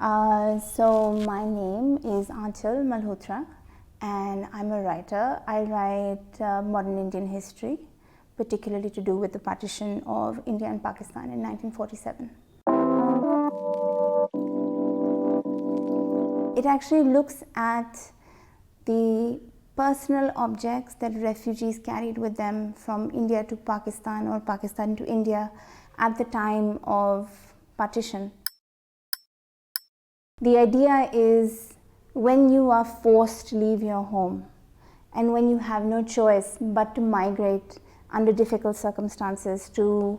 So my name is Aanchal Malhotra and I'm a writer. I write modern Indian history, particularly to do with the partition of India and Pakistan in 1947. It actually looks at the personal objects that refugees carried with them from India to Pakistan or Pakistan to India at the time of partition. The idea is when you are forced to leave your home and when you have no choice but to migrate under difficult circumstances to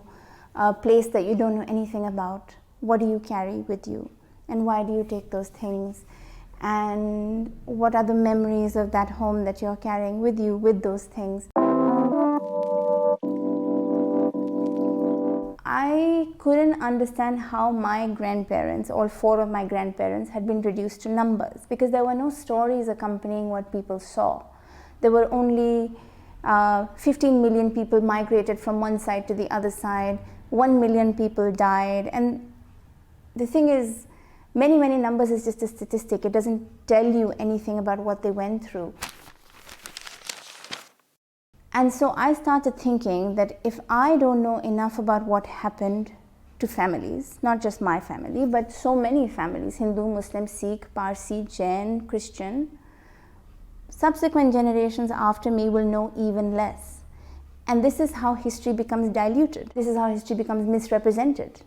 a place that you don't know anything about, what do you carry with you and why do you take those things, and what are the memories of that home that you're carrying with you with those things. I couldn't understand how my grandparents, all four of my grandparents, had been reduced to numbers because there were no stories accompanying what people saw. There were only 15 million people migrated from one side to the other side, 1 million people died, and the thing is, many numbers is just a statistic. It doesn't tell you anything about what they went through. And so I started thinking that if I don't know enough about what happened to families, not just my family, but so many families, Hindu, Muslim, Sikh, Parsi, Jain, Christian, subsequent generations after me will know even less. And this is how history becomes diluted. This is how history becomes misrepresented.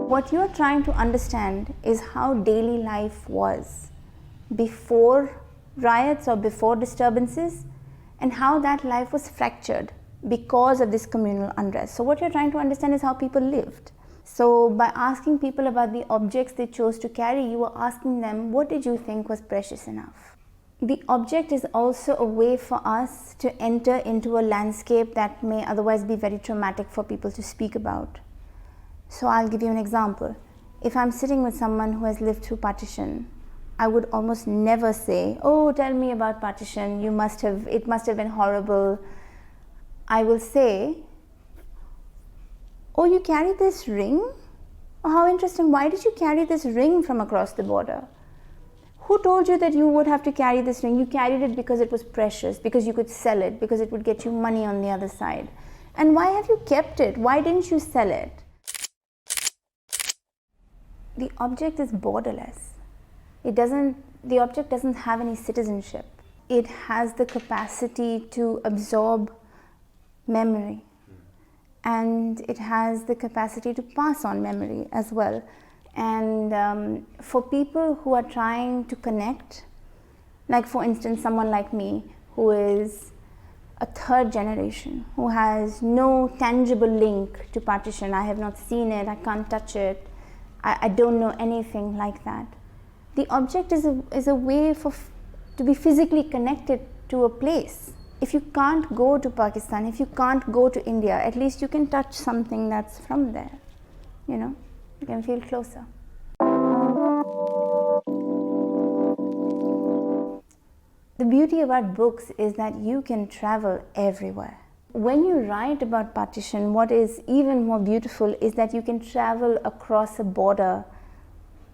What you're trying to understand is how daily life was before riots or before disturbances, and how that life was fractured because of this communal unrest. So what you're trying to understand is how people lived. So by asking people about the objects they chose to carry, you were asking them, what did you think was precious enough? The object is also a way for us to enter into a landscape that may otherwise be very traumatic for people to speak about. So I'll give you an example. If I'm sitting with someone who has lived through partition, I would almost never say, oh, tell me about partition, it must have been horrible. I will say, oh, you carry this ring? Oh, how interesting, why did you carry this ring from across the border? Who told you that you would have to carry this ring? You carried it because it was precious, because you could sell it, because it would get you money on the other side. And why have you kept it? Why didn't you sell it? The object is borderless. The object doesn't have any citizenship. It has the capacity to absorb memory, and it has the capacity to pass on memory as well. And for people who are trying to connect, like for instance someone like me who is a third generation, who has no tangible link to partition, I have not seen it, I can't touch it, I don't know anything like that. The object is a way to be physically connected to a place. If you can't go to Pakistan, if you can't go to India, at least you can touch something that's from there. You know, you can feel closer. The beauty about books is that you can travel everywhere. When you write about partition, what is even more beautiful is that you can travel across a border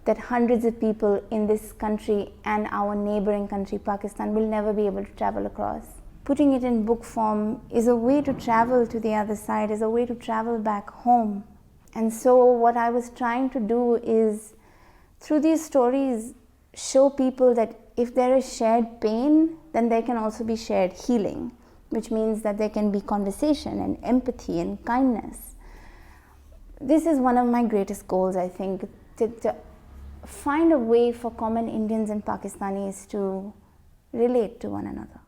that hundreds of people in this country and our neighboring country, Pakistan, will never be able to travel across. Putting it in book form is a way to travel to the other side, is a way to travel back home. And so what I was trying to do is, through these stories, show people that if there is shared pain, then there can also be shared healing, which means that there can be conversation and empathy and kindness. This is one of my greatest goals, I think, to find a way for common Indians and Pakistanis to relate to one another.